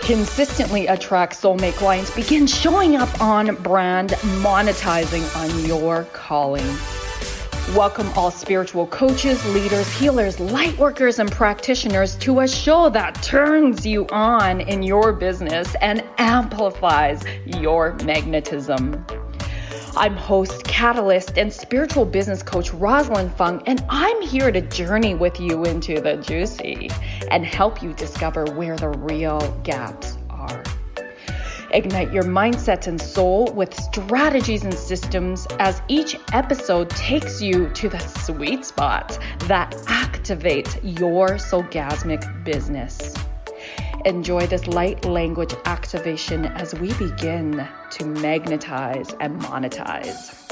consistently attract soulmate clients, begin showing up on brand, monetizing on your calling. Welcome all spiritual coaches, leaders, healers, light workers, and practitioners to a show that turns you on in your business and amplifies your magnetism. I'm host, catalyst, and spiritual business coach Rosalyn Fung, and I'm here to journey with you into the juicy and help you discover where the real gaps are. Ignite your mindset and soul with strategies and systems as each episode takes you to the sweet spot that activates your soulgasmic business. Enjoy this light language activation as we begin to magnetize and monetize.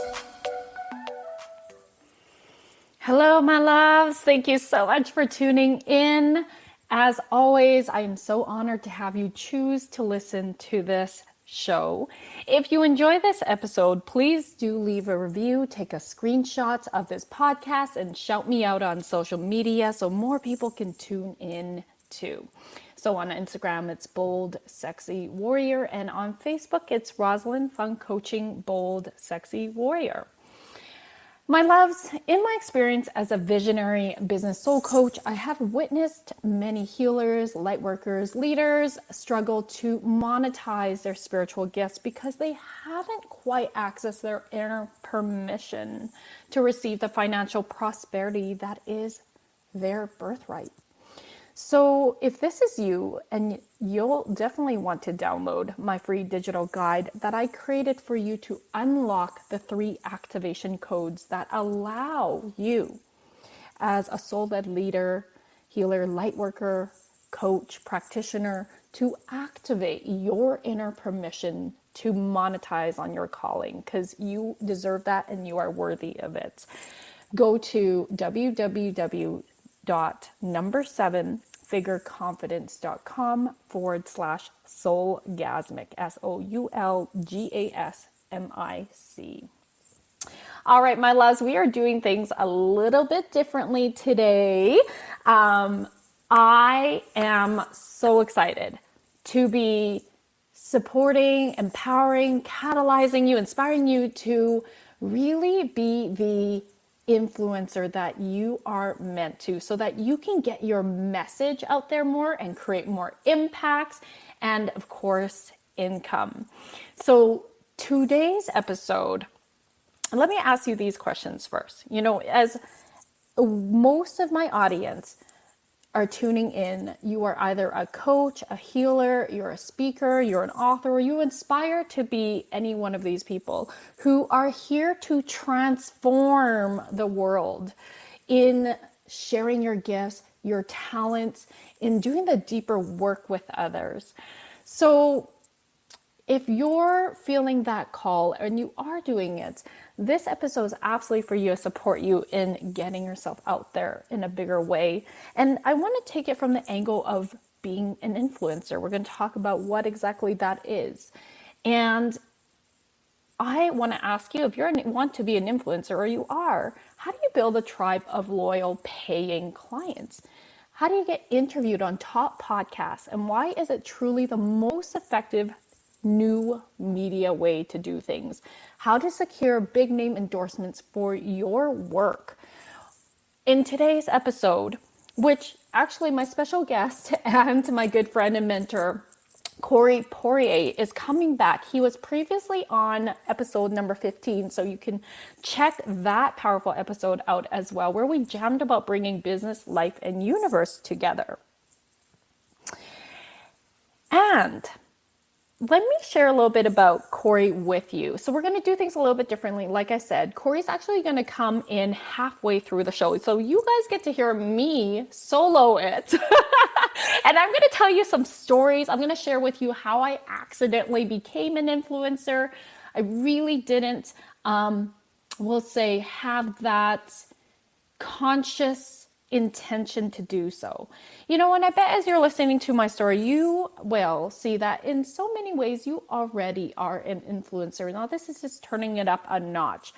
Hello, my loves. Thank you so much for tuning in. As always, I am so honored to have you choose to listen to this show. If you enjoy this episode, please do leave a review, take a screenshot of this podcast, and shout me out on social media so more people can tune in too. So on Instagram, it's Bold Sexy Warrior, and on Facebook, it's Rosalyn Fung Coaching Bold Sexy Warrior. My loves, in my experience as a visionary business soul coach, I have witnessed many healers, light workers, leaders struggle to monetize their spiritual gifts because they haven't quite accessed their inner permission to receive the financial prosperity that is their birthright. So if this is you, and you'll definitely want to download my free digital guide that I created for you to unlock the 3 activation codes that allow you as a soul-led leader, healer, light worker, coach, practitioner to activate your inner permission to monetize on your calling, because you deserve that and you are worthy of it. Go to www.7figureconfidence.com/soulgasmic, SOULGASMIC. All right, my loves, we are doing things a little bit differently today. I am so excited to be supporting, empowering, catalyzing you, inspiring you to really be the influencer that you are meant to, so that you can get your message out there more and create more impacts and, of course, income. So today's episode, let me ask you these questions first. You know, as most of my audience are tuning in, you are either a coach, a healer, you're a speaker, you're an author, or you aspire to be any one of these people who are here to transform the world in sharing your gifts, your talents, in doing the deeper work with others. So if you're feeling that call and you are doing it, this episode is absolutely for you to support you in getting yourself out there in a bigger way. And I want to take it from the angle of being an influencer. We're going to talk about what exactly that is. And I want to ask you, if you want to be an influencer, or you are, how do you build a tribe of loyal paying clients? How do you get interviewed on top podcasts? And why is it truly the most effective new media way to do things? How to secure big name endorsements for your work. In today's episode, which actually my special guest and my good friend and mentor, Poirier, is coming back. He was previously on episode number 15, so you can check that powerful episode out as well, where we jammed about bringing business, life, and universe together. And let me share a little bit about Corey with you. So we're going to do things a little bit differently. Like I said, Corey's actually going to come in halfway through the show. So you guys get to hear me solo it. And I'm going to tell you some stories. I'm going to share with you how I accidentally became an influencer. I really didn't, we'll say, have that conscious intention to do so. You know, and I bet as you're listening to my story, you will see that in so many ways you already are an influencer. Now this is just turning it up a notch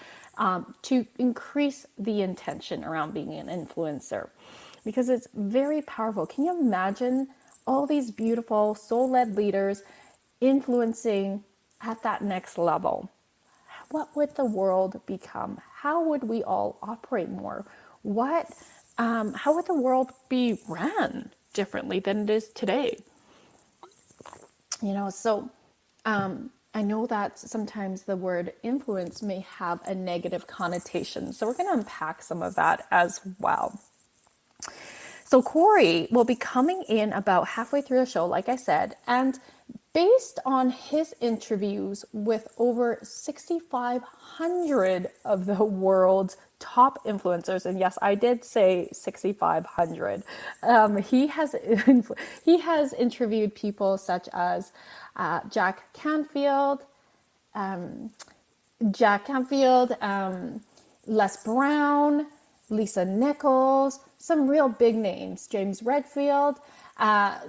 to increase the intention around being an influencer, because it's very powerful. Can you imagine all these beautiful soul-led leaders influencing at that next level. What would the world become? How would we all operate more? How would the world be ran differently than it is today? So I know that sometimes the word influence may have a negative connotation. So we're going to unpack some of that as well. So Corey will be coming in about halfway through the show, like I said, and based on his interviews with over 6,500 of the world's top influencers, and yes, I did say 6,500. He has interviewed people such as Jack Canfield, Les Brown, Lisa Nichols, some real big names, James Redfield,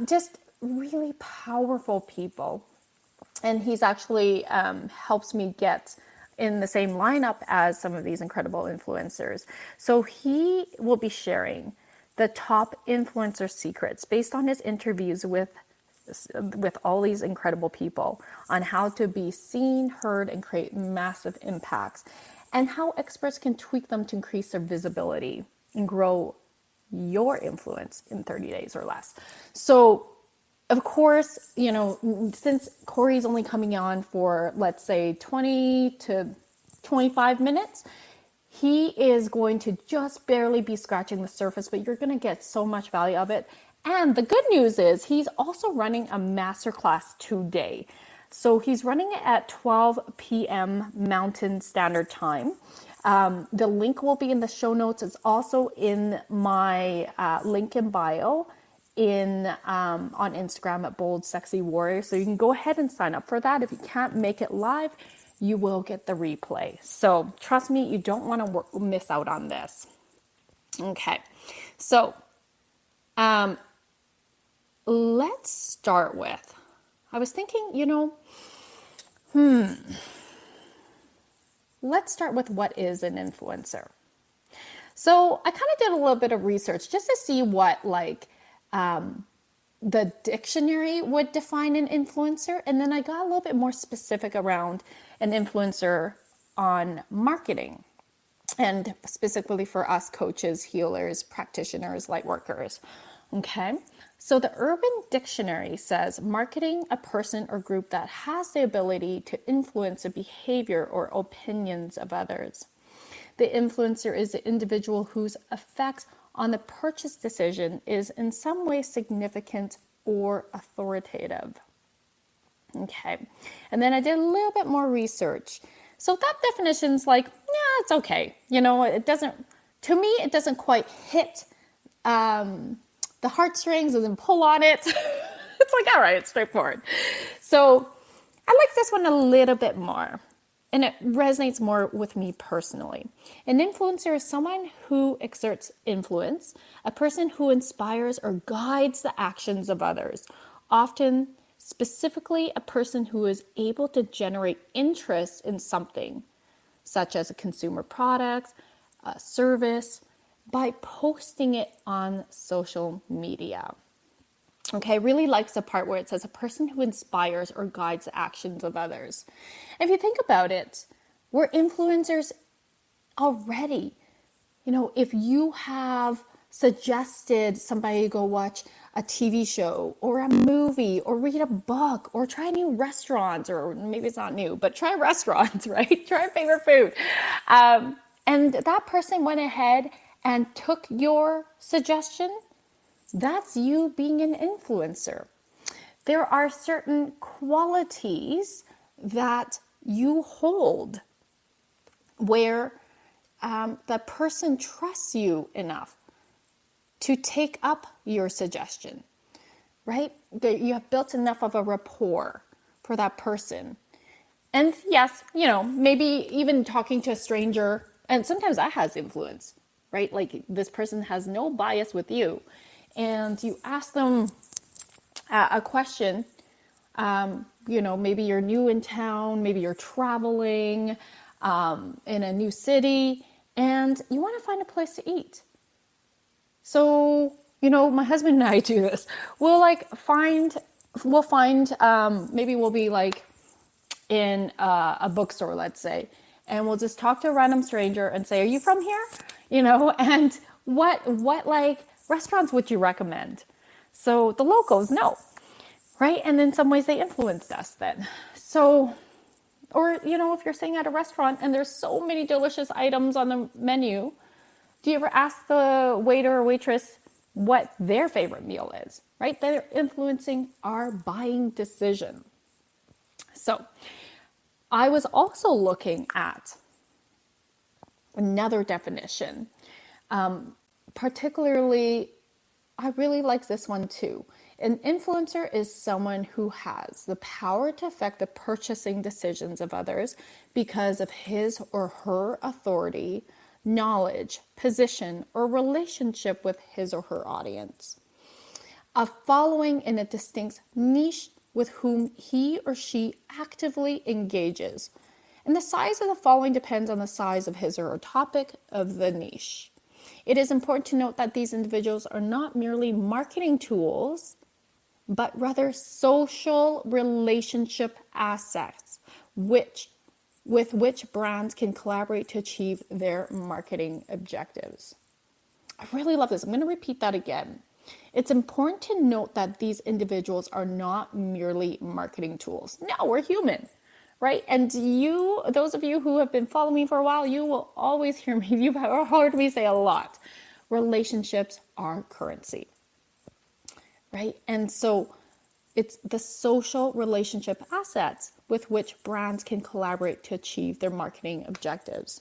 just really powerful people. And he's actually helps me get in the same lineup as some of these incredible influencers. So he will be sharing the top influencer secrets based on his interviews with all these incredible people on how to be seen, heard, and create massive impacts, and how experts can tweak them to increase their visibility and grow your influence in 30 days or less. So, of course, since Corey's only coming on for, let's say, 20 to 25 minutes, he is going to just barely be scratching the surface, but you're going to get so much value of it. And the good news is he's also running a masterclass today. So he's running it at 12 p.m. Mountain Standard Time. The link will be in the show notes. It's also in my link in bio on Instagram at Bold Sexy Warrior. So you can go ahead and sign up for that. If you can't make it live, you will get the replay. So trust me, you don't want to miss out on this. Okay, so let's start with, I was thinking, let's start with what is an influencer. So I kind of did a little bit of research just to see what the dictionary would define an influencer. And then I got a little bit more specific around an influencer on marketing, and specifically for us coaches, healers, practitioners, light workers. Okay. So the Urban Dictionary says marketing a person or group that has the ability to influence the behavior or opinions of others. The influencer is the individual whose effects on the purchase decision is in some way significant or authoritative. Okay. And then I did a little bit more research. So that definition's like, yeah, it's okay. It doesn't quite hit the heartstrings, doesn't pull on it. It's like, all right, it's straightforward. So I like this one a little bit more, and it resonates more with me personally. An influencer is someone who exerts influence, a person who inspires or guides the actions of others, often specifically a person who is able to generate interest in something, such as a consumer product, a service, by posting it on social media. Okay, I really like the part where it says a person who inspires or guides the actions of others. If you think about it, we're influencers already. If you have suggested somebody to go watch a TV show or a movie or read a book or try new restaurants, or maybe it's not new, but try restaurants, right? Try a favorite food. And that person went ahead and took your suggestion, that's you being an influencer. There are certain qualities that you hold where the person trusts you enough to take up your suggestion, right? You have built enough of a rapport for that person. And yes, maybe even talking to a stranger, and sometimes that has influence, right? Like this person has no bias with you, and you ask them a question. Maybe you're new in town, maybe you're traveling in a new city, and you want to find a place to eat. So My husband and I do this. We'll find, maybe we'll be like in a bookstore, let's say, and we'll just talk to a random stranger and say, "Are you from here?" And what like restaurants would you recommend? So the locals know, right? And in some ways they influenced us then. So, or if you're staying at a restaurant and there's so many delicious items on the menu, do you ever ask the waiter or waitress what their favorite meal is, right? They're influencing our buying decision. So I was also looking at another definition. Particularly, I really like this one too. An influencer is someone who has the power to affect the purchasing decisions of others because of his or her authority, knowledge, position, or relationship with his or her audience. A following in a distinct niche with whom he or she actively engages. And the size of the following depends on the size of his or her topic of the niche. It is important to note that these individuals are not merely marketing tools, but rather social relationship assets, with which brands can collaborate to achieve their marketing objectives. I really love this. I'm going to repeat that again. It's important to note that these individuals are not merely marketing tools. No, we're human, right? And those of you who have been following me for a while, you will always hear me. You've heard me say a lot. Relationships are currency, right? And so it's the social relationship assets with which brands can collaborate to achieve their marketing objectives.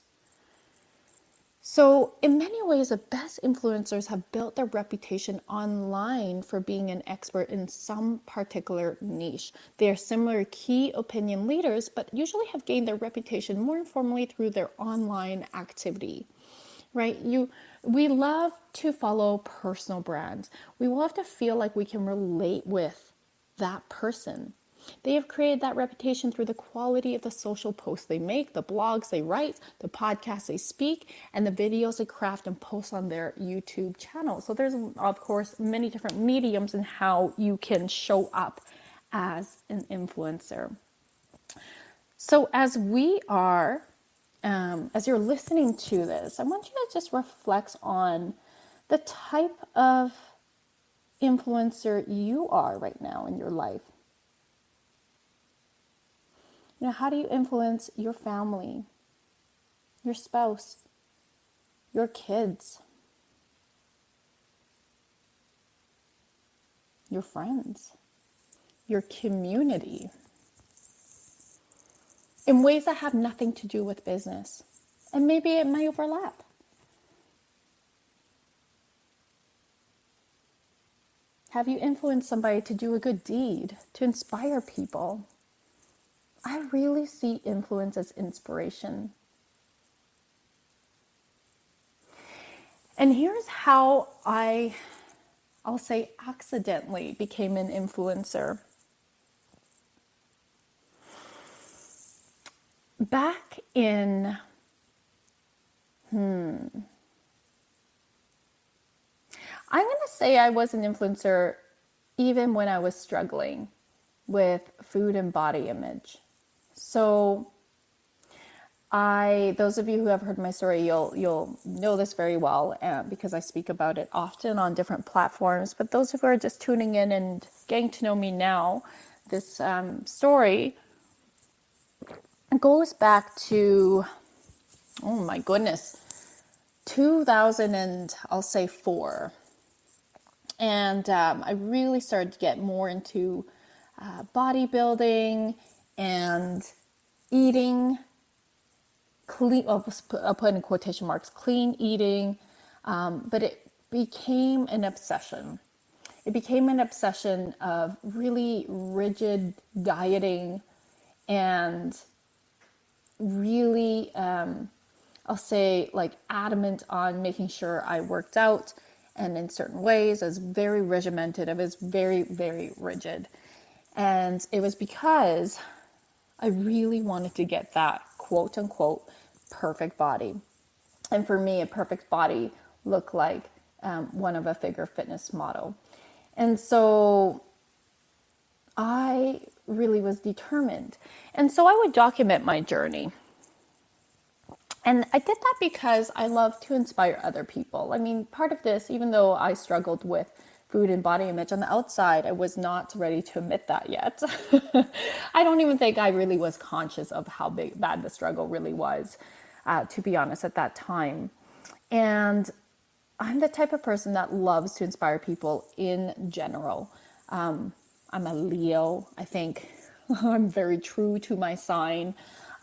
So in many ways, the best influencers have built their reputation online for being an expert in some particular niche. They are similar key opinion leaders, but usually have gained their reputation more informally through their online activity, right? We love to follow personal brands. We love to feel like we can relate with that person. They have created that reputation through the quality of the social posts they make, the blogs they write, the podcasts they speak, and the videos they craft and post on their YouTube channel. So there's, of course, many different mediums in how you can show up as an influencer. So as you're listening to this, I want you to just reflect on the type of influencer you are right now in your life. How do you influence your family, your spouse, your kids, your friends, your community, in ways that have nothing to do with business? And maybe it might overlap. Have you influenced somebody to do a good deed, to inspire people? I really see influence as inspiration. And here's how I'll say accidentally became an influencer. Back in, I'm going to say I was an influencer even when I was struggling with food and body image. So those of you who have heard my story, you'll know this very well because I speak about it often on different platforms. But those who are just tuning in and getting to know me now, this story goes back to, oh my goodness, 2000 and I'll say 4. And I really started to get more into bodybuilding and eating clean, I'll put in quotation marks, clean eating, but it became an obsession. It became an obsession of really rigid dieting and really, I'll say, like adamant on making sure I worked out and in certain ways. I was very regimented. I was very, very rigid. And it was because I really wanted to get that quote unquote perfect body. And for me, a perfect body looked like one of a figure fitness model. And so I really was determined. And so I would document my journey. And I did that because I love to inspire other people. I mean, part of this, even though I struggled with food and body image on the outside, I was not ready to admit that yet. I don't even think I really was conscious of how bad the struggle really was, to be honest, at that time. And I'm the type of person that loves to inspire people in general. I'm a Leo. I think I'm very true to my sign.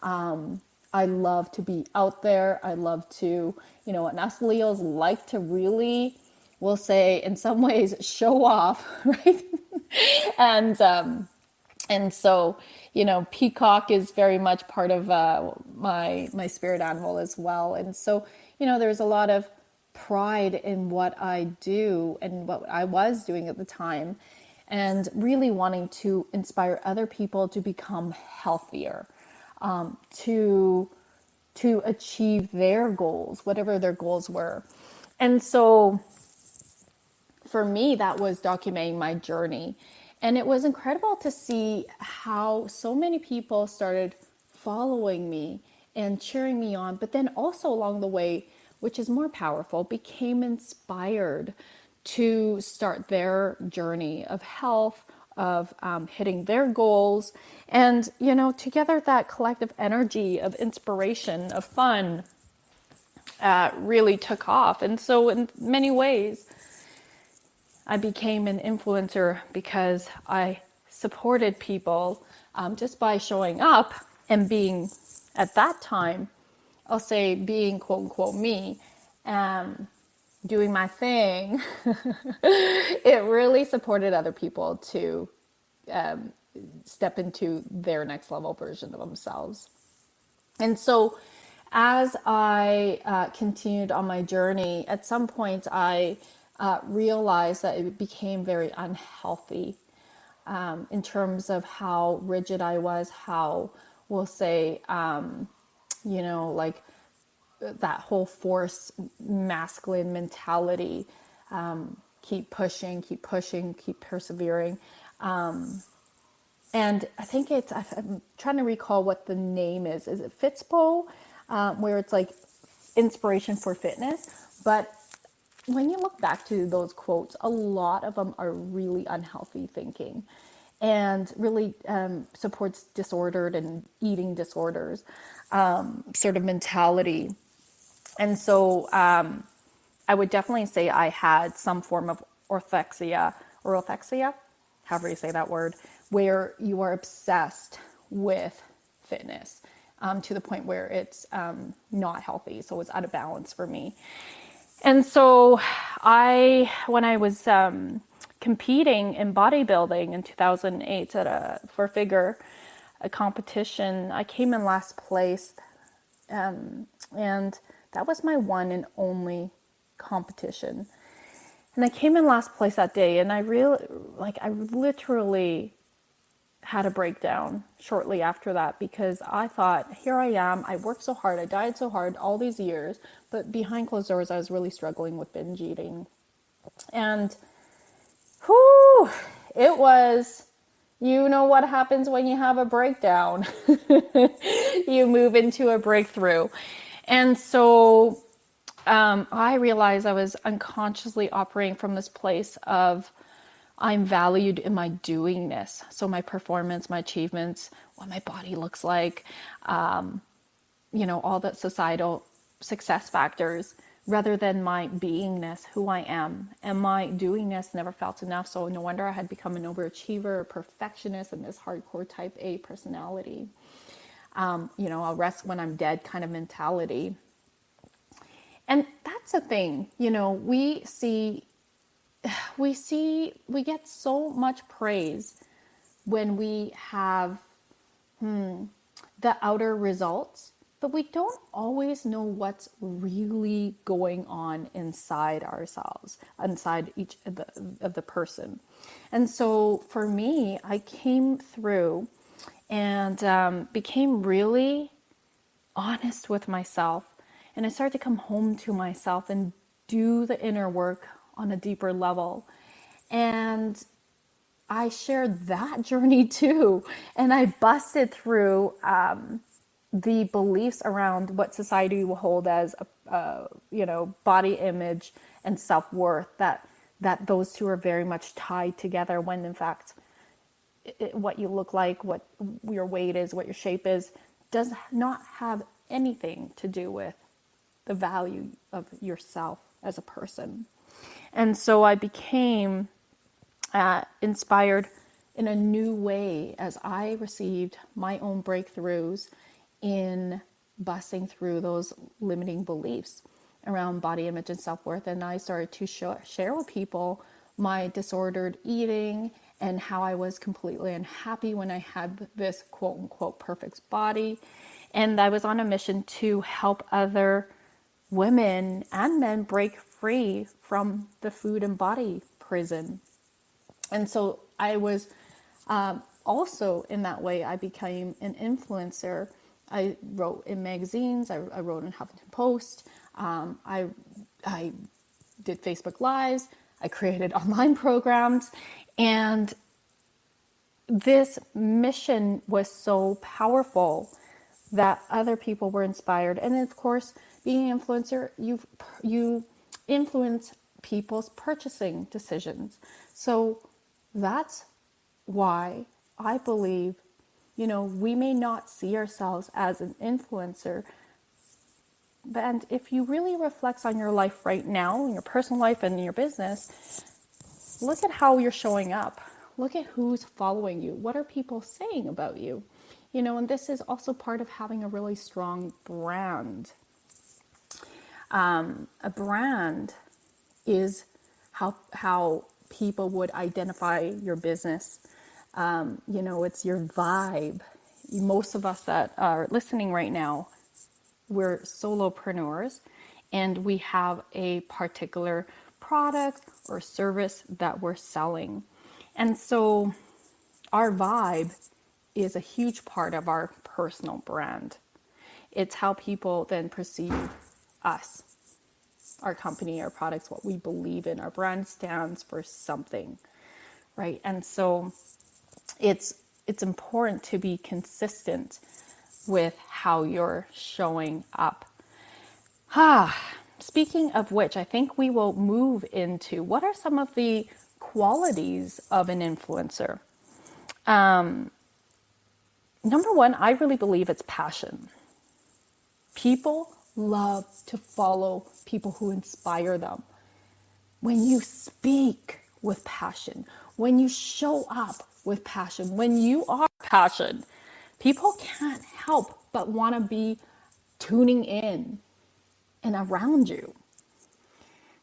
I love to be out there. I love to, and us Leos like to really, we'll say in some ways, show off, right? and and so, peacock is very much part of my spirit animal as well. And so, there's a lot of pride in what I do and what I was doing at the time, and really wanting to inspire other people to become healthier, to achieve their goals, whatever their goals were. And so for me, that was documenting my journey. And it was incredible to see how so many people started following me and cheering me on, but then also along the way, which is more powerful, became inspired to start their journey of health, of hitting their goals. And, together that collective energy of inspiration, of fun, really took off. And so in many ways, I became an influencer because I supported people just by showing up and being, at that time, I'll say being quote unquote me, doing my thing. It really supported other people to step into their next level version of themselves. And so as I continued on my journey, at some point I realized that it became very unhealthy in terms of how rigid I was, how we'll say, like that whole force masculine mentality, keep pushing, keep persevering. And I think I'm trying to recall what the name is. Is it Fitspo? Where it's like inspiration for fitness. But when you look back to those quotes, a lot of them are really unhealthy thinking and really supports disordered and eating disorders sort of mentality. And so I would definitely say I had some form of orthorexia, however you say that word, where you are obsessed with fitness to the point where it's not healthy. So it's out of balance for me. And so when I was competing in bodybuilding in 2008 for figure, a competition, I came in last place. And that was my one and only competition. And I came in last place that day, and I literally had a breakdown shortly after that, because I thought, here I am, I worked so hard, I died so hard all these years, but behind closed doors, I was really struggling with binge eating. And whew, it was, what happens when you have a breakdown. You move into a breakthrough. And so I realized I was unconsciously operating from this place of I'm valued in my doingness. So my performance, my achievements, what my body looks like, all the societal success factors, rather than my beingness, who I am. And my doingness never felt enough. So no wonder I had become an overachiever, a perfectionist, and this hardcore type A personality. I'll rest when I'm dead kind of mentality. And that's the thing, we get so much praise when we have the outer results, but we don't always know what's really going on inside ourselves, inside each of the person. And so for me, I came through and became really honest with myself. And I started to come home to myself and do the inner work on a deeper level. And I shared that journey too. And I busted through the beliefs around what society will hold as body image and self-worth, that those two are very much tied together, when in fact what you look like, what your weight is, what your shape is, does not have anything to do with the value of yourself as a person. And so I became inspired in a new way as I received my own breakthroughs in busting through those limiting beliefs around body image and self-worth. And I started to share with people my disordered eating and how I was completely unhappy when I had this quote unquote perfect body. And I was on a mission to help other women and men break free from the food and body prison. And so I was also in that way, I became an influencer. I wrote in magazines, I wrote in Huffington Post, I did Facebook Lives, I created online programs, and this mission was so powerful that other people were inspired. And of course, being an influencer, you influence people's purchasing decisions. So that's why I believe, we may not see ourselves as an influencer, but if you really reflect on your life right now, in your personal life and in your business, look at how you're showing up. Look at who's following you. What are people saying about you? And this is also part of having a really strong brand. A brand is how people would identify your business. It's your vibe. Most of us that are listening right now, we're solopreneurs, and we have a particular product or service that we're selling. And so our vibe is a huge part of our personal brand. It's how people then perceive us, our company, our products, what we believe in. Our brand stands for something, right? And so it's important to be consistent with how you're showing up. Speaking of which, I think we will move into what are some of the qualities of an influencer. Number one, I really believe it's passion. People love to follow people who inspire them. When you speak with passion, when you show up with passion, when you are passion, people can't help but want to be tuning in and around you.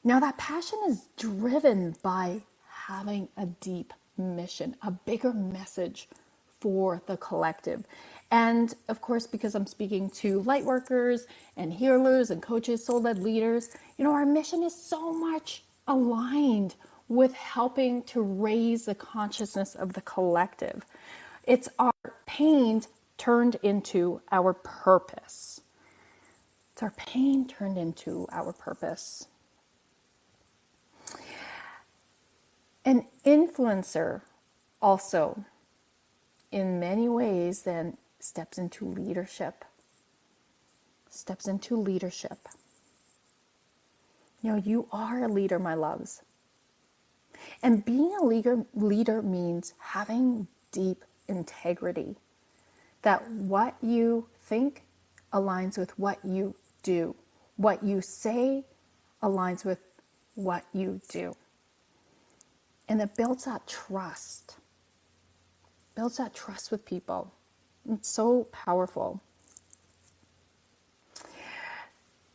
Now, that passion is driven by having a deep mission, a bigger message for the collective. And of course, because I'm speaking to light workers and healers and coaches, soul-led leaders, our mission is so much aligned with helping to raise the consciousness of the collective. It's our pain turned into our purpose. It's our pain turned into our purpose. An influencer also, in many ways, then steps into leadership. You are a leader, my loves. And being a leader means having deep integrity. That what you think aligns with what you do. What you say aligns with what you do. And it builds that trust. Builds that trust with people. It's so powerful.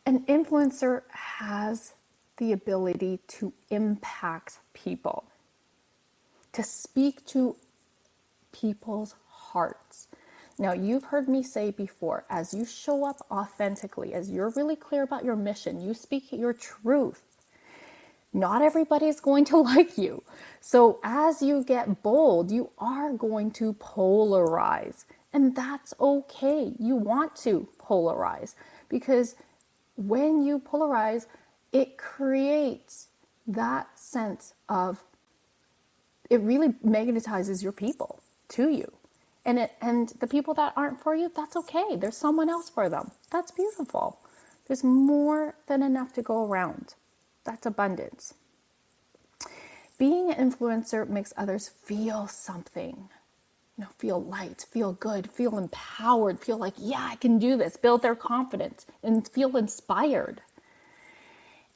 An influencer has the ability to impact people, to speak to people's hearts. Now, you've heard me say before, as you show up authentically, as you're really clear about your mission, you speak your truth, not everybody's going to like you. So as you get bold, you are going to polarize. And that's okay. You want to polarize because when you polarize, it creates that sense of, it really magnetizes your people to you. And the people that aren't for you, that's okay. There's someone else for them. That's beautiful. There's more than enough to go around. That's abundance. Being an influencer makes others feel something. Feel light, feel good, feel empowered, feel like, yeah, I can do this, build their confidence and feel inspired.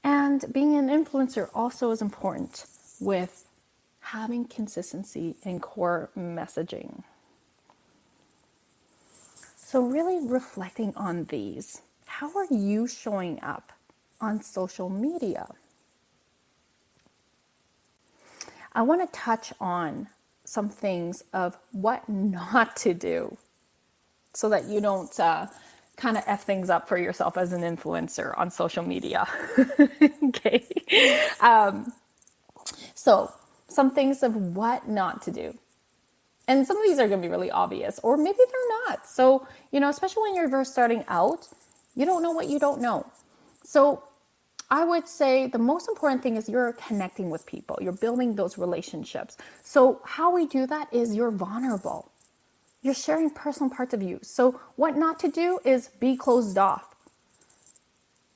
And being an influencer also is important with having consistency in core messaging. So really reflecting on these, how are you showing up on social media? I want to touch on some things of what not to do so that you don't kind of F things up for yourself as an influencer on social media. Okay. So some things of what not to do. And some of these are going to be really obvious, or maybe they're not. So, especially when you're first starting out, you don't know what you don't know. So I would say the most important thing is you're connecting with people. You're building those relationships. So how we do that is you're vulnerable. You're sharing personal parts of you. So what not to do is be closed off.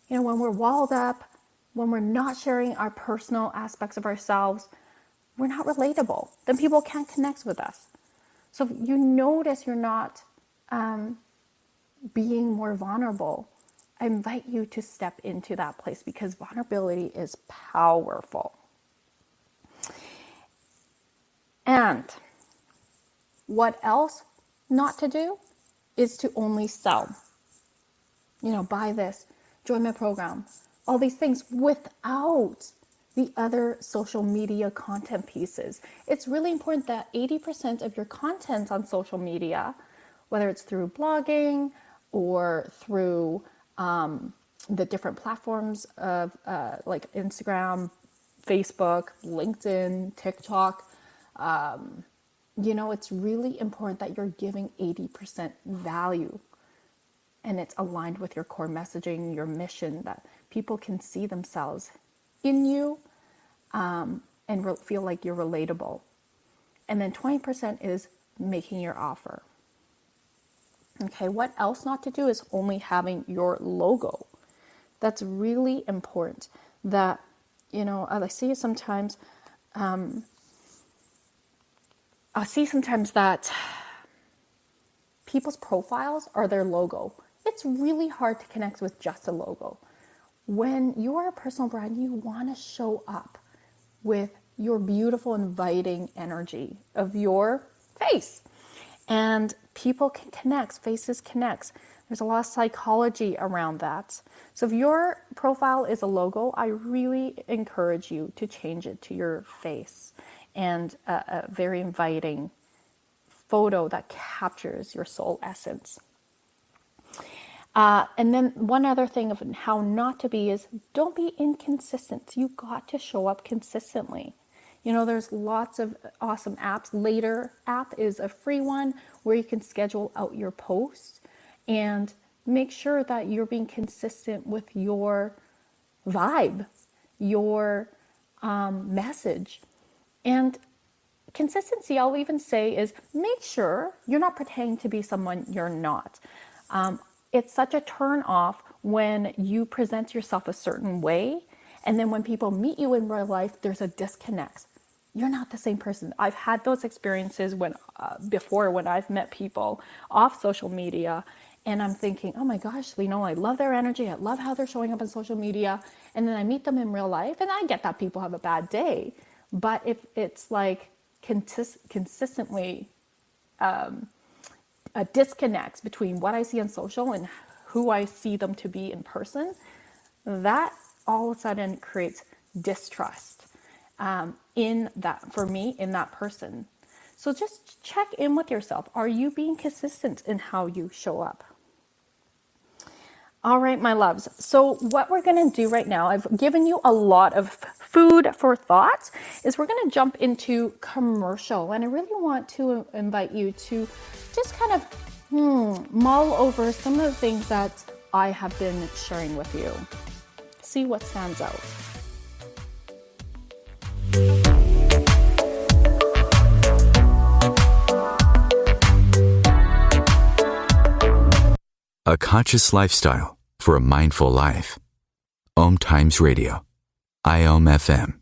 When we're walled up, when we're not sharing our personal aspects of ourselves, we're not relatable. Then people can't connect with us. So if you notice you're not being more vulnerable, I invite you to step into that place because vulnerability is powerful. And what else not to do is to only sell. Buy this, join my program, all these things without the other social media content pieces. It's really important that 80% of your content on social media, whether it's through blogging or through the different platforms of like Instagram, Facebook, LinkedIn, TikTok, it's really important that you're giving 80% value and it's aligned with your core messaging, your mission, that people can see themselves in you and feel like you're relatable. And then 20% is making your offer. Okay, what else not to do is only having your logo. That's really important. That, I see sometimes that people's profiles are their logo. It's really hard to connect with just a logo. When you are a personal brand, you want to show up with your beautiful, inviting energy of your face. And people can connect, faces connect. There's a lot of psychology around that. So if your profile is a logo, I really encourage you to change it to your face and a very inviting photo that captures your soul essence. And then one other thing of how not to be is don't be inconsistent. You got to show up consistently. There's lots of awesome apps. Later app is a free one where you can schedule out your posts and make sure that you're being consistent with your vibe, your message. And consistency, I'll even say, is make sure you're not pretending to be someone you're not. It's such a turn off when you present yourself a certain way, and then when people meet you in real life, there's a disconnect. You're not the same person. I've had those experiences before when I've met people off social media, and I'm thinking, oh my gosh, I love their energy. I love how they're showing up on social media. And then I meet them in real life, and I get that people have a bad day. But if it's like consistently a disconnect between what I see on social and who I see them to be in person, that all of a sudden creates distrust in that person. So just check in with yourself. Are you being consistent in how you show up? All right, my loves. So what we're going to do right now, I've given you a lot of food for thought, is we're going to jump into commercial. And I really want to invite you to just kind of mull over some of the things that I have been sharing with you. See what stands out. A conscious lifestyle for a mindful life. OMTimes Radio. IOM FM.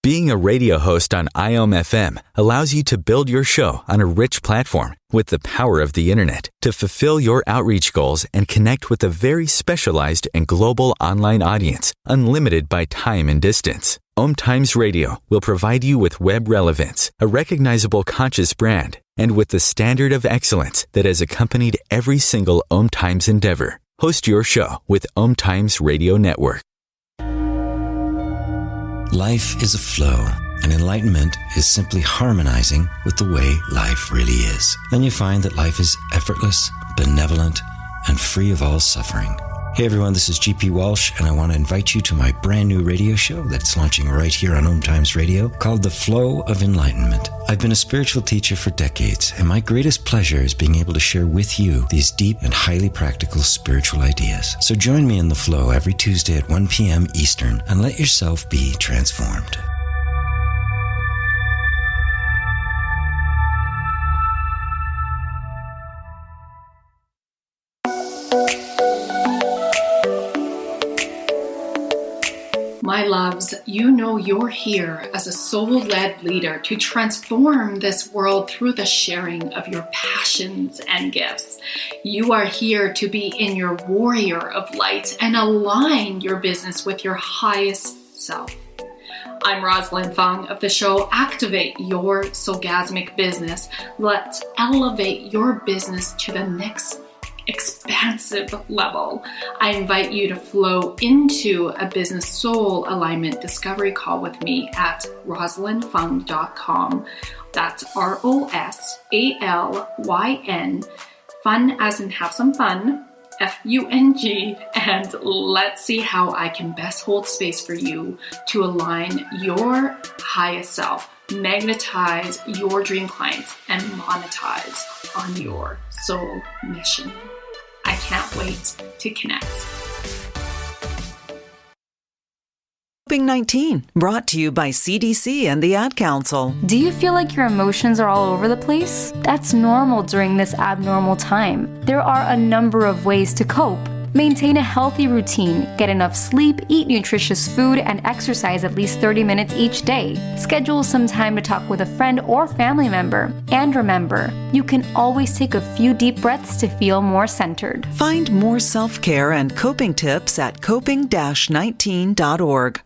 Being a radio host on IOM FM allows you to build your show on a rich platform with the power of the internet to fulfill your outreach goals and connect with a very specialized and global online audience, unlimited by time and distance. OMTimes Radio will provide you with web relevance, a recognizable conscious brand, and with the standard of excellence that has accompanied every single OMTimes endeavor. Host your show with OMTimes Radio Network. Life is a flow, and enlightenment is simply harmonizing with the way life really is. Then you find that life is effortless, benevolent, and free of all suffering. Hey everyone, this is GP Walsh, and I want to invite you to my brand new radio show that's launching right here on OMTimes Radio called The Flow of Enlightenment. I've been a spiritual teacher for decades, and my greatest pleasure is being able to share with you these deep and highly practical spiritual ideas. So join me in The Flow every Tuesday at 1 p.m. Eastern and let yourself be transformed. My loves, you know you're here as a soul-led leader to transform this world through the sharing of your passions and gifts. You are here to be in your warrior of light and align your business with your highest self. I'm Rosalyn Fung of the show Activate Your Soulgasmic Business. Let's elevate your business to the next expansive level. I invite you to flow into a business soul alignment discovery call with me at rosalynfung.com. That's ROSALYN, fun as in have some fun, FUNG, and let's see how I can best hold space for you to align your highest self, magnetize your dream clients, and monetize on your soul mission. I can't wait to connect. COVID-19, brought to you by CDC and the Ad Council. Do you feel like your emotions are all over the place? That's normal during this abnormal time. There are a number of ways to cope. Maintain a healthy routine, get enough sleep, eat nutritious food, and exercise at least 30 minutes each day. Schedule some time to talk with a friend or family member. And remember, you can always take a few deep breaths to feel more centered. Find more self-care and coping tips at coping-19.org.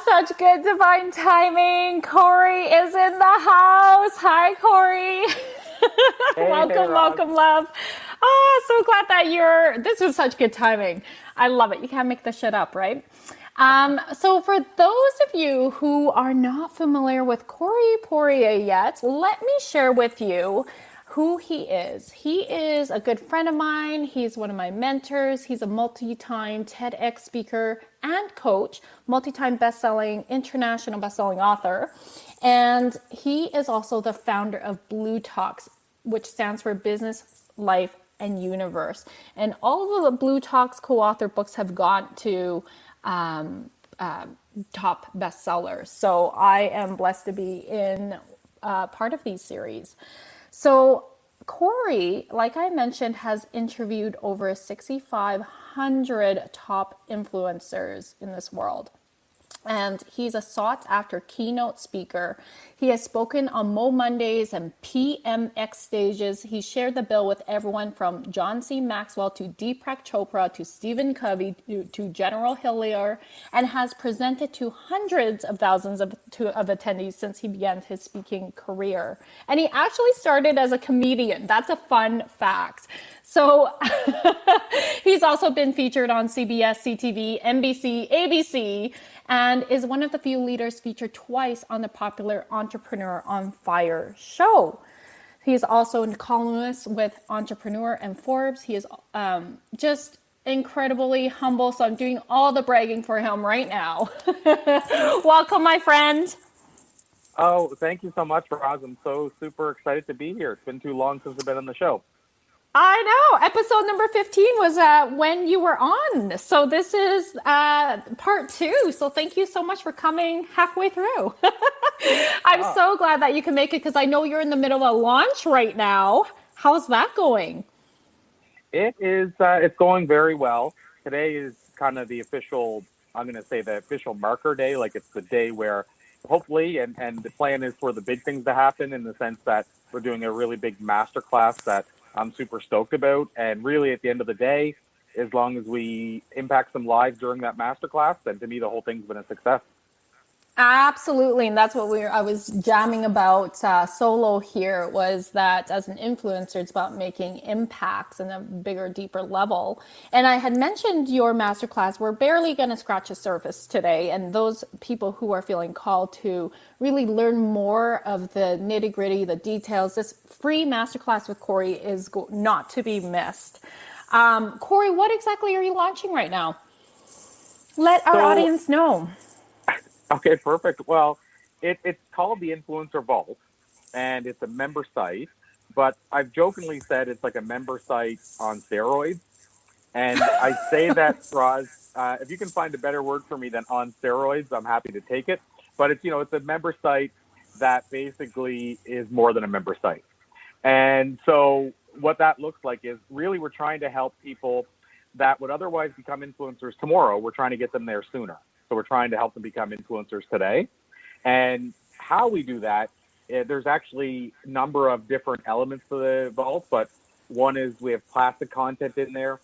Such good divine timing. Corey is in the house. Hi, Corey. Welcome, love. Oh, so glad that this was such good timing. I love it. You can't make this shit up, right? So for those of you who are not familiar with Corey Poirier yet, let me share with you who he is. He is a good friend of mine. He's one of my mentors. He's a multi-time TEDx speaker and coach, multi-time international best-selling author. And he is also the founder of Blue Talks, which stands for Business, Life, and Universe. And all of the Blue Talks co-author books have gone to top bestsellers. So I am blessed to be in part of these series. So Corey, like I mentioned, has interviewed over 6,500 top influencers in this world. And he's a sought-after keynote speaker. He has spoken on Mo Mondays and PMX stages. He shared the bill with everyone from John C. Maxwell to Deepak Chopra to Stephen Covey to General Hillier, and has presented to hundreds of thousands of attendees since he began his speaking career. And he actually started as a comedian. That's a fun fact. So he's also been featured on CBS, CTV, NBC, ABC, and is one of the few leaders featured twice on the popular Entrepreneur on Fire show. He is also a columnist with Entrepreneur and Forbes. He is just incredibly humble, so I'm doing all the bragging for him right now. Welcome, my friend. Oh, thank you so much, Roz. I'm so super excited to be here. It's been too long since I've been on the show. I know. Episode number 15 was when you were on. So this is part two. So thank you so much for coming halfway through. I'm Ah, so glad that you can make it because I know you're in the middle of a launch right now. How's that going? it is. It's going very well. Today is kind of the official. I'm going to say the official marker day. Like it's the day where hopefully, and the plan is for the big things to happen in the sense that we're doing a really big master class that I'm super stoked about. And really, at the end of the day, as long as we impact some lives during that master class, then to me the whole thing's been a success. Absolutely, and that's what I was jamming about solo here was that as an influencer, it's about making impacts in a bigger, deeper level. And I had mentioned your masterclass. We're barely going to scratch the surface today, and those people who are feeling called to really learn more of the nitty gritty, the details, this free masterclass with Corey is not to be missed. Corey, what exactly are you launching right now? Let our So audience know. okay, perfect. Well, it's called the Influencer Vault, and it's a member site. But I've jokingly said it's like a member site on steroids. And I say that, Roz, if you can find a better word for me than on steroids, I'm happy to take it. But it's a member site that basically is more than a member site. And so what that looks like is really we're trying to help people that would otherwise become influencers tomorrow. We're trying to get them there sooner. So we're trying to help them become influencers today. And how we do that, there's actually a number of different elements to the vault, but one is we have classic content in there.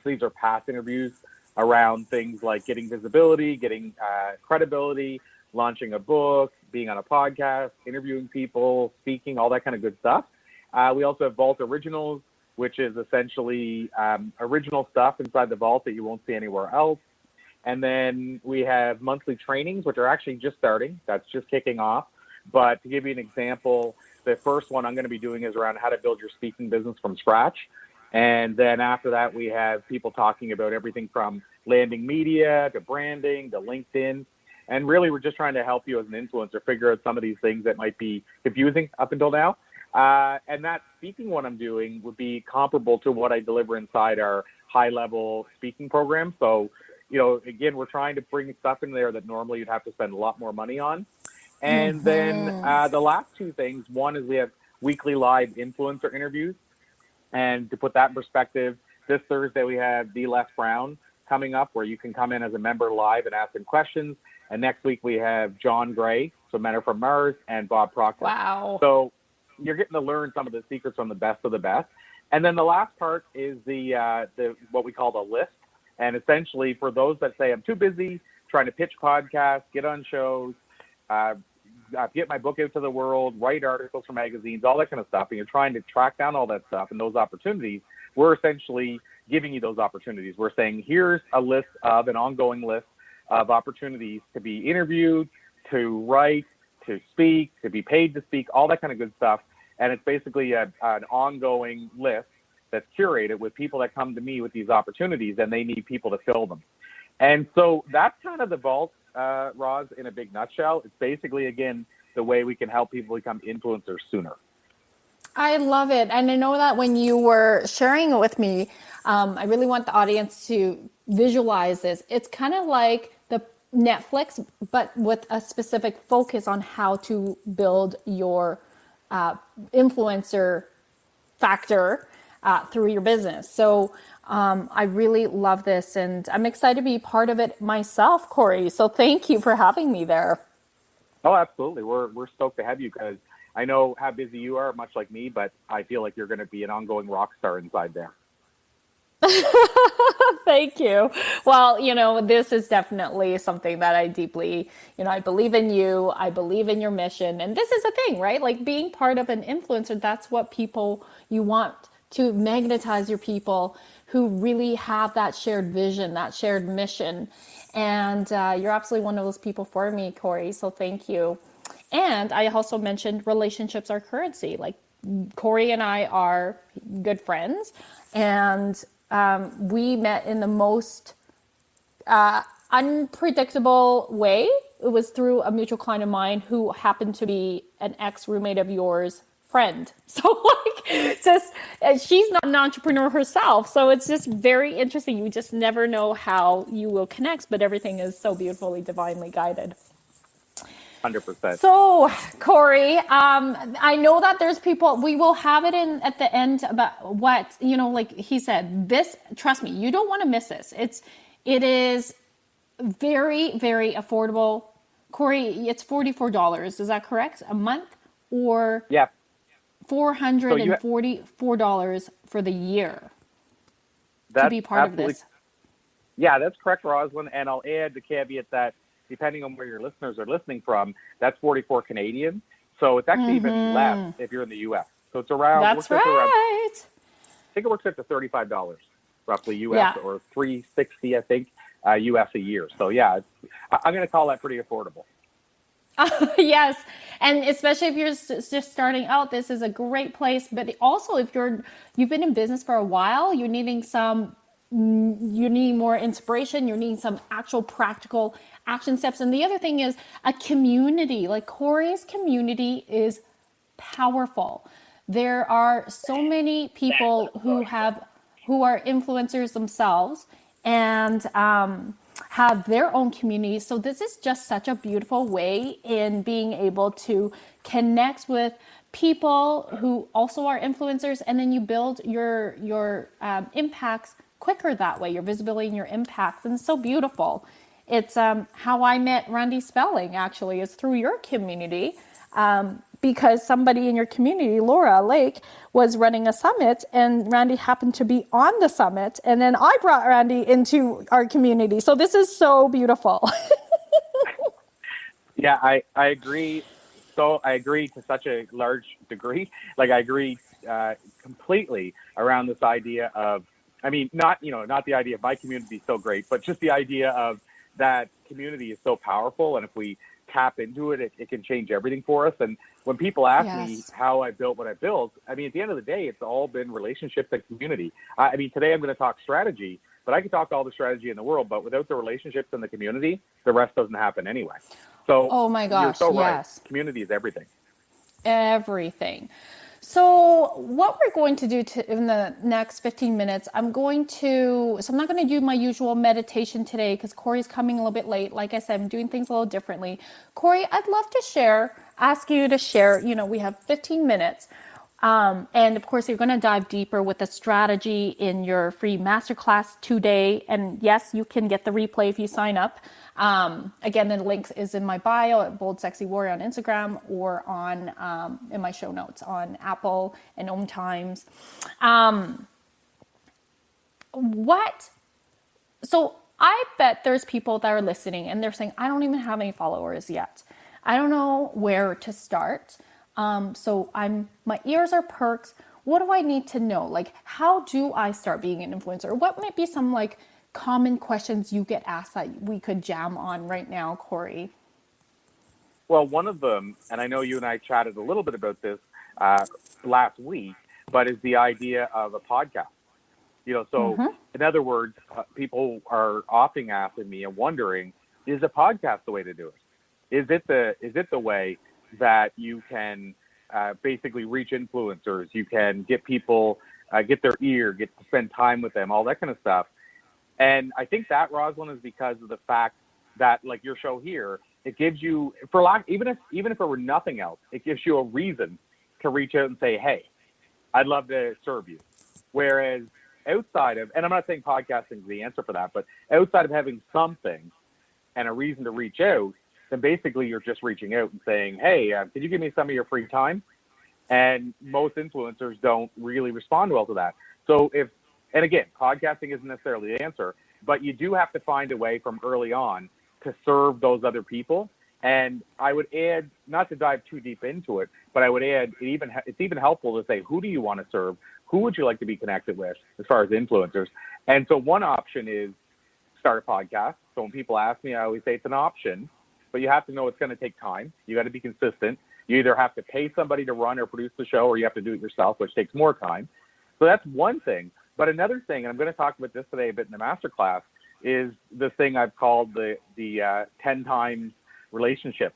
So these are past interviews around things like getting visibility, getting credibility, launching a book, being on a podcast, interviewing people, speaking, all that kind of good stuff. We also have Vault Originals, which is essentially original stuff inside the vault that you won't see anywhere else. And then we have monthly trainings, which are actually just starting. That's just kicking off. But to give you an example, the first one I'm going to be doing is around how to build your speaking business from scratch. And then after that, we have people talking about everything from landing media to branding to LinkedIn. And really, we're just trying to help you as an influencer figure out some of these things that might be confusing up until now. And that speaking one I'm doing would be comparable to what I deliver inside our high-level speaking program. So, again, we're trying to bring stuff in there that normally you'd have to spend a lot more money on. And then the last two things, one is we have weekly live influencer interviews. And to put that in perspective, this Thursday we have D. Les Brown coming up where you can come in as a member live and ask him questions. And next week we have John Gray, so Men Are From Mars, and Bob Proctor. Wow. So you're getting to learn some of the secrets from the best of the best. And then the last part is the what we call the list. And essentially for those that say I'm too busy trying to pitch podcasts, get on shows, get my book out to the world, write articles for magazines, all that kind of stuff, and you're trying to track down all that stuff and those opportunities, we're essentially giving you those opportunities. We're saying, here's a list of an ongoing list of opportunities to be interviewed, to write, to speak, to be paid to speak, all that kind of good stuff. And it's basically an ongoing list that's curated with people that come to me with these opportunities, and they need people to fill them. And so that's kind of the vault, Roz, in a big nutshell. It's basically, again, the way we can help people become influencers sooner. I love it. And I know that when you were sharing it with me, I really want the audience to visualize this. It's kind of like the Netflix, but with a specific focus on how to build your influencer factor through your business. So I really love this, and I'm excited to be part of it myself, Corey. So thank you for having me there. Oh, absolutely. We're stoked to have you because I know how busy you are, much like me, but I feel like you're going to be an ongoing rock star inside there. Thank you. Well, this is definitely something that I deeply, I believe in you. I believe in your mission. And this is a thing, right? Like being part of an influencer, that's what you want to magnetize your people who really have that shared vision, that shared mission. And you're absolutely one of those people for me, Corey. So thank you. And I also mentioned relationships are currency. Like Corey and I are good friends, and we met in the most unpredictable way it was through a mutual client of mine who happened to be an ex-roommate of yours friend. So like just she's not an entrepreneur herself, so it's just very interesting. You just never know how you will connect, but everything is so beautifully divinely guided. 100%. So, Corey, I know that there's people, we will have it in at the end about what, like he said, this, trust me, you don't want to miss this. It is very, very affordable. Corey, it's $44. Is that correct? A month, or Yeah. $444 for the year to be part of this? Yeah, that's correct, Rosalyn. And I'll add the caveat that depending on where your listeners are listening from, that's 44 Canadian. So it's actually even less if you're in the U.S. So it's around. That's right. I think it works out to $35 roughly U.S. or $360, I think, U.S. a year. So yeah, I'm going to call that pretty affordable. Yes, and especially if you're just starting out, this is a great place. But also, if you've been in business for a while, you need more inspiration. You're needing some actual practical action steps. And the other thing is a community. Like Corey's community is powerful. There are so many people who are influencers themselves and have their own community. So this is just such a beautiful way in being able to connect with people who also are influencers, and then you build your impacts quicker that way, your visibility and your impacts. And it's so beautiful. It's how I met Randy Spelling, actually, is through your community. Because somebody in your community, Laura Lake, was running a summit, and Randy happened to be on the summit. And then I brought Randy into our community. So this is so beautiful. Yeah, I agree. So I agree to such a large degree. Like I agree completely around this idea of, I mean, not the idea of my community is so great, but just the idea of that community is so powerful. And if we tap into it, it can change everything for us. And when people ask me how I built what I built, I mean, at the end of the day, it's all been relationships and community. I mean, today I'm going to talk strategy, but I can talk all the strategy in the world, but without the relationships and the community, the rest doesn't happen anyway. So, oh my gosh, you're so right. Yes. Community is everything. Everything. So what we're going to do in the next 15 minutes, I'm not going to do my usual meditation today because Corey's coming a little bit late. Like I said, I'm doing things a little differently. Corey, I'd love to ask you to share, we have 15 minutes. And of course, you're going to dive deeper with the strategy in your free masterclass today. And yes, you can get the replay if you sign up. Again, the link is in my bio at Bold Sexy Warrior on Instagram, or on in my show notes on Apple and OMTimes. So I bet there's people that are listening and they're saying, I don't even have any followers yet. I don't know where to start. So my ears are perked. What do I need to know? Like, how do I start being an influencer? What might be some common questions you get asked that we could jam on right now, Corey? Well, one of them, and I know you and I chatted a little bit about this last week, but is the idea of a podcast. So in other words, people are often asking me and wondering, is a podcast the way to do it? Is it the way that you can basically reach influencers? You can get people, get their ear, get to spend time with them, all that kind of stuff. And I think that, Rosalyn, is because of the fact that, like your show here, it gives you, even if it were nothing else, it gives you a reason to reach out and say, hey, I'd love to serve you. Whereas outside of, and I'm not saying podcasting is the answer for that, but outside of having something and a reason to reach out, then basically you're just reaching out and saying, hey, can you give me some of your free time? And most influencers don't really respond well to that. So and again, podcasting isn't necessarily the answer, but you do have to find a way from early on to serve those other people. And I would add, not to dive too deep into it, but I would add, it's even helpful to say, who do you want to serve? Who would you like to be connected with as far as influencers? And so one option is start a podcast. So when people ask me, I always say it's an option, but you have to know it's going to take time. You got to be consistent. You either have to pay somebody to run or produce the show, or you have to do it yourself, which takes more time. So that's one thing. But another thing, and I'm going to talk about this today a bit in the masterclass, is the thing I've called the 10 times relationship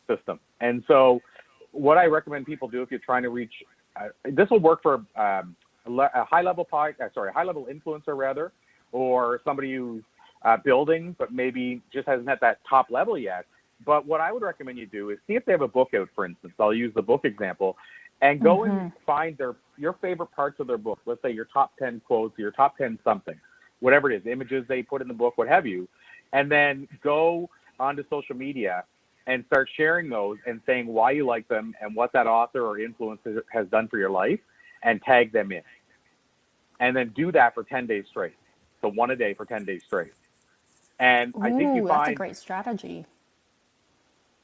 system. And so what I recommend people do if you're trying to reach, this will work for a high level influencer rather, or somebody who's building, but maybe just hasn't at that top level yet. But what I would recommend you do is see if they have a book out, for instance. I'll use the book example, and go and find your favorite parts of their book. Let's say your top 10 quotes, your top 10 something, whatever it is, images they put in the book, what have you, and then go onto social media and start sharing those and saying why you like them and what that author or influencer has done for your life, and tag them in. And then do that for 10 days straight. So one a day for 10 days straight. And I think you find... that's a great strategy.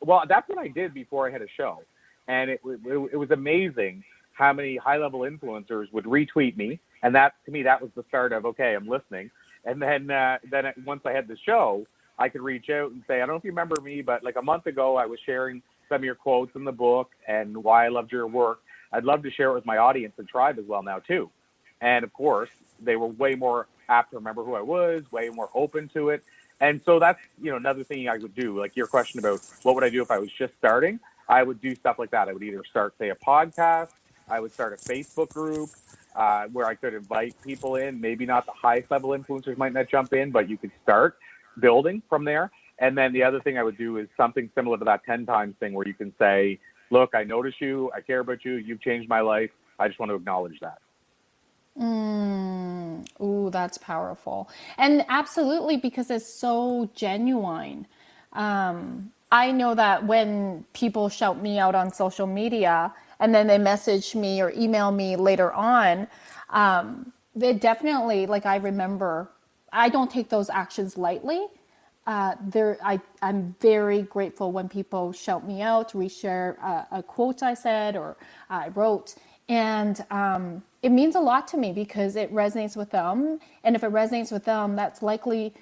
Well, that's what I did before I had a show. And it was amazing how many high-level influencers would retweet me. And that, to me, that was the start of, okay, I'm listening. And then once I had the show, I could reach out and say, I don't know if you remember me, but like a month ago, I was sharing some of your quotes in the book and why I loved your work. I'd love to share it with my audience and tribe as well now, too. And, of course, they were way more apt to remember who I was, way more open to it. And so that's, another thing I would do. Like your question about what would I do if I was just starting, I would do stuff like that. I would either start, say, a podcast. I would start a Facebook group where I could invite people in. Maybe not the highest level influencers might not jump in, but you could start building from there. And then the other thing I would do is something similar to that 10 times thing where you can say, look, I notice you. I care about you. You've changed my life. I just want to acknowledge that. Ooh, that's powerful. And absolutely, because it's so genuine. I know that when people shout me out on social media and then they message me or email me later on, they definitely, like, I remember, I don't take those actions lightly. I'm very grateful when people shout me out, reshare a quote I said or I wrote. And it means a lot to me because it resonates with them. And if it resonates with them, that's likely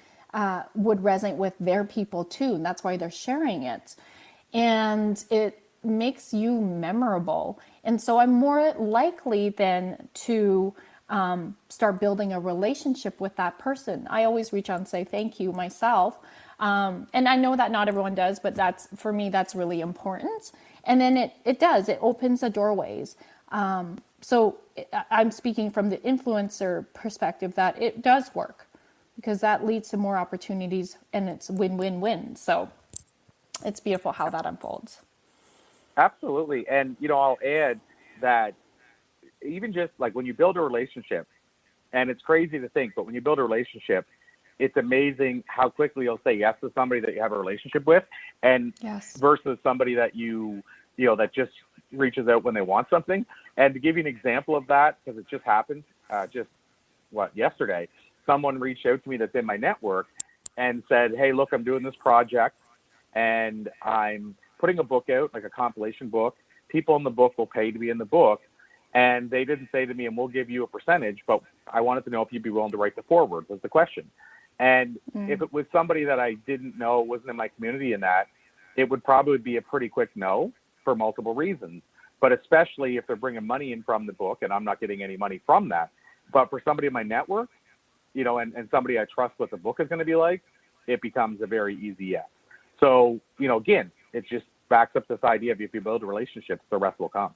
would resonate with their people too. And that's why they're sharing it. And it makes you memorable. And so I'm more likely then to start building a relationship with that person. I always reach out and say thank you myself. And I know that not everyone does, but for me, that's really important. And then it opens the doorways. So I'm speaking from the influencer perspective that it does work because that leads to more opportunities and it's win-win-win. So it's beautiful how that unfolds. Absolutely. And, I'll add that even just like when you build a relationship, and it's crazy to think, but when you build a relationship, it's amazing how quickly you'll say yes to somebody that you have a relationship with, and versus somebody that that just reaches out when they want something. And to give you an example of that, because it just happened, yesterday, someone reached out to me that's in my network and said, hey, look, I'm doing this project and I'm putting a book out, like a compilation book. People in the book will pay to be in the book. And they didn't say to me, and we'll give you a percentage, but I wanted to know if you'd be willing to write the foreword was the question. And if it was somebody that I didn't know, wasn't in my community in that, it would probably be a pretty quick no for multiple reasons. But especially if they're bringing money in from the book and I'm not getting any money from that. But for somebody in my network, and somebody I trust what the book is going to be like, it becomes a very easy yes. So, again, it just backs up this idea of if you build a relationship, the rest will come.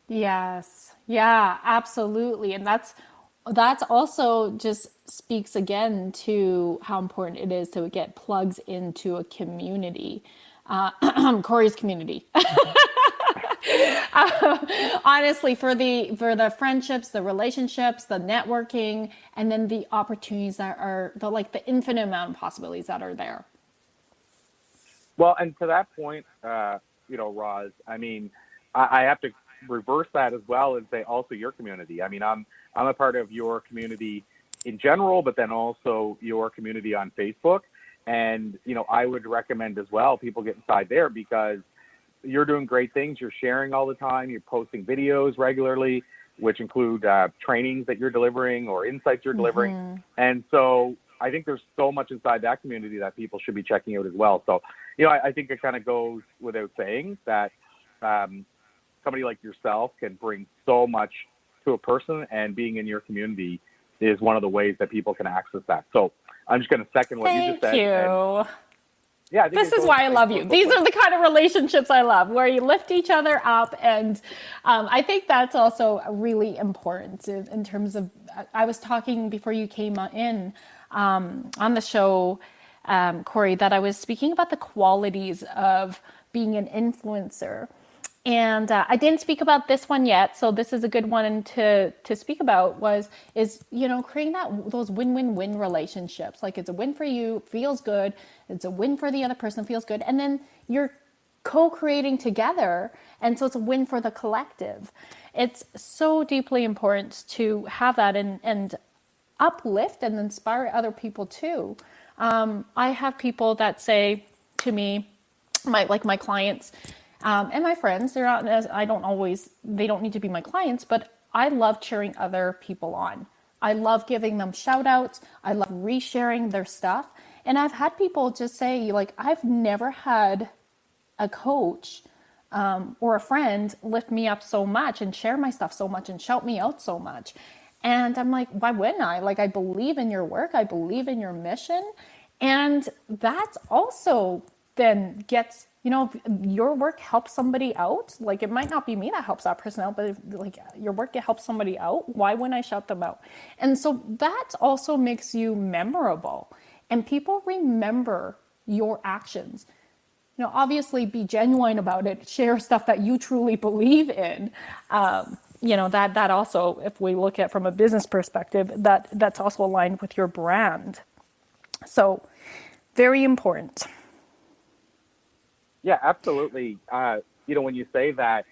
Yes. Yeah, absolutely. And that's also just speaks again to how important it is to get plugs into a community, Corey's community. Honestly, for the friendships, the relationships, the networking, and then the opportunities that are the infinite amount of possibilities that are there. Well, and to that point, Roz, I mean, I have to reverse that as well and say also your community. I mean, I'm a part of your community in general, but then also your community on Facebook. And, I would recommend as well people get inside there because you're doing great things. You're sharing all the time. You're posting videos regularly, which include trainings that you're delivering or insights you're delivering. And so I think there's so much inside that community that people should be checking out as well. So, I think it kind of goes without saying that somebody like yourself can bring so much to a person, and being in your community is one of the ways that people can access that. So I'm just going to second what you just said. Thank you. Yeah, I think This is why I love you. These are the kind of relationships I love, where you lift each other up. And I think that's also really important in terms of, I was talking before you came in on the show, Corey, that I was speaking about the qualities of being an influencer. And I didn't speak about this one yet, so this is a good one to speak about. Is creating those win-win-win relationships. Like, it's a win for you, feels good. It's a win for the other person, feels good, and then you're co-creating together, and so it's a win for the collective. It's so deeply important to have that and uplift and inspire other people too. I have people that say to me, my clients. And my friends, they don't need to be my clients, but I love cheering other people on. I love giving them shout outs. I love resharing their stuff. And I've had people just say, like, I've never had a coach or a friend lift me up so much and share my stuff so much and shout me out so much. And I'm like, why wouldn't I? Like, I believe in your work. I believe in your mission. And that's also then gets, your work helps somebody out. Like, it might not be me that helps that person out, but if your work helps somebody out, why wouldn't I shout them out? And so that also makes you memorable, and people remember your actions. Obviously be genuine about it, share stuff that you truly believe in. That also, if we look at from a business perspective, that's also aligned with your brand. So very important. Yeah, absolutely. When you say that,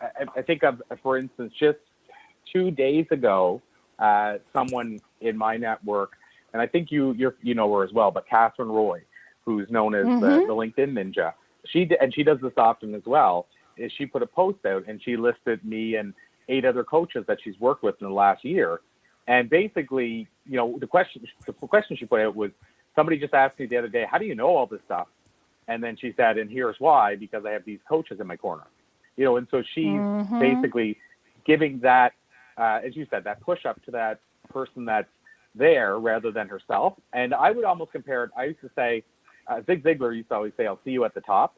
I think of, for instance, just 2 days ago, someone in my network, and I think you know her as well, but Catherine Roy, who's known as the LinkedIn Ninja, she does this often as well. Is she put a post out and she listed me and 8 other coaches that she's worked with in the last year, and basically, the question she put out was, somebody just asked me the other day, how do you know all this stuff? And then she said, and here's why, because I have these coaches in my corner. And so she's basically giving that, as you said, that push up to that person that's there rather than herself. And I would almost compare it, I used to say, Zig Ziglar used to always say, I'll see you at the top.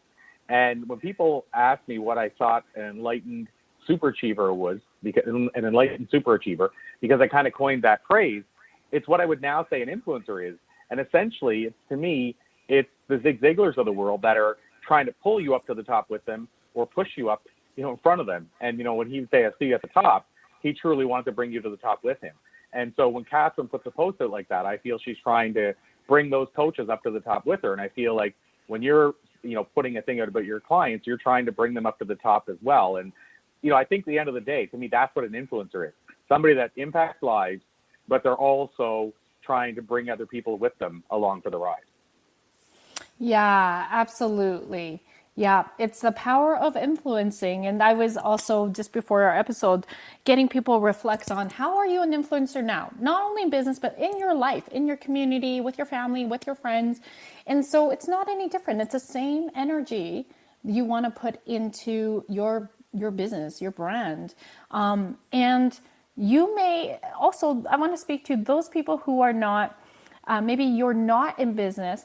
And when people ask me what I thought an enlightened superachiever was, because an enlightened superachiever, because I kind of coined that phrase, it's what I would now say an influencer is. And essentially, to me, it's the Zig Ziglars of the world that are trying to pull you up to the top with them or push you up, in front of them. And, when he would say, I see you at the top, he truly wanted to bring you to the top with him. And so when Catherine puts a post out like that, I feel she's trying to bring those coaches up to the top with her. And I feel like when you're, putting a thing out about your clients, you're trying to bring them up to the top as well. And, I think at the end of the day, to me, that's what an influencer is. Somebody that impacts lives, but they're also trying to bring other people with them along for the ride. Yeah, absolutely. Yeah, it's the power of influencing. And I was also, just before our episode, getting people reflect on how are you an influencer now? Not only in business, but in your life, in your community, with your family, with your friends. And so it's not any different. It's the same energy you want to put into your business, your brand. And you may also, I want to speak to those people who are not, maybe you're not in business,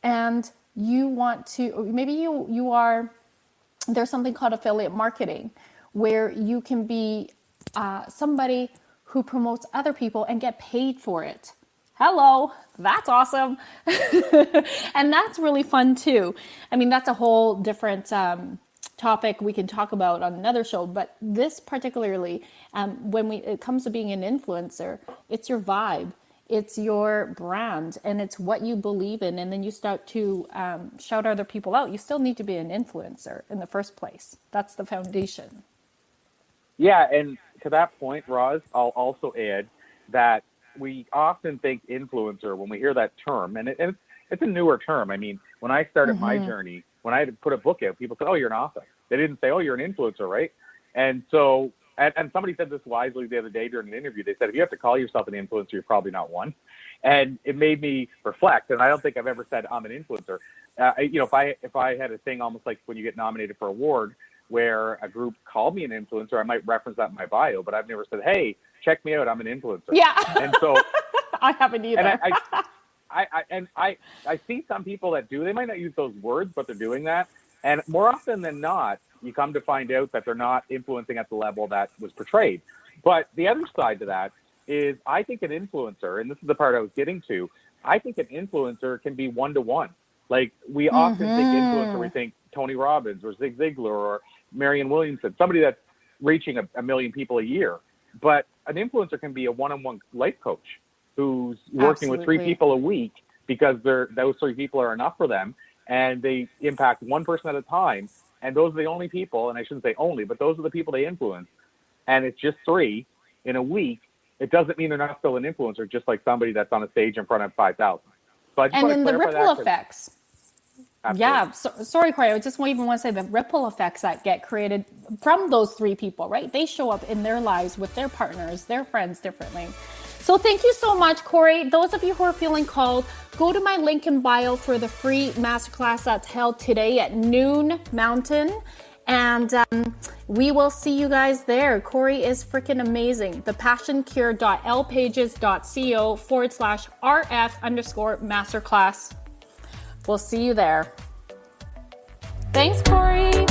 and you want to, maybe you are, there's something called affiliate marketing, where you can be somebody who promotes other people and get paid for it. Hello, that's awesome. And that's really fun too. I mean, that's a whole different topic we can talk about on another show, but this particularly, when it comes to being an influencer, it's your vibe. It's your brand, and it's what you believe in. And then you start to shout other people out. You still need to be an influencer in the first place. That's the foundation. Yeah, and to that point, Roz, I'll also add that we often think influencer when we hear that term, and it's a newer term. I mean, when I started my journey, when I had to put a book out, people said, oh, you're an author. They didn't say, oh, you're an influencer, right? And so, and somebody said this wisely the other day during an interview. They said, if you have to call yourself an influencer, you're probably not one. And it made me reflect. And I don't think I've ever said I'm an influencer. If I had a thing almost like when you get nominated for an award where a group called me an influencer, I might reference that in my bio, but I've never said, hey, check me out, I'm an influencer. Yeah. And so I haven't either. And I see some people that do. They might not use those words, but they're doing that. And more often than not, you come to find out that they're not influencing at the level that was portrayed. But the other side to that is, I think an influencer, and this is the part I was getting to, I think an influencer can be one-to-one. Like, we often think influencer, we think Tony Robbins or Zig Ziglar or Marianne Williamson, somebody that's reaching a million people a year. But an influencer can be a one-on-one life coach who's working with 3 people a week because those 3 people are enough for them, and they impact one person at a time. And those are the only people, and I shouldn't say only, but those are the people they influence. And it's just 3 in a week. It doesn't mean they're not still an influencer, just like somebody that's on a stage in front of 5,000. And then the ripple effects. Absolutely. Yeah, sorry, Corey. I just even want to say the ripple effects that get created from those 3 people, right? They show up in their lives with their partners, their friends differently. So thank you so much, Corey. Those of you who are feeling called, go to my link in bio for the free masterclass that's held today at noon Mountain. And we will see you guys there. Corey is freaking amazing. thepassioncure.lpages.co/RF_masterclass. We'll see you there. Thanks, Corey.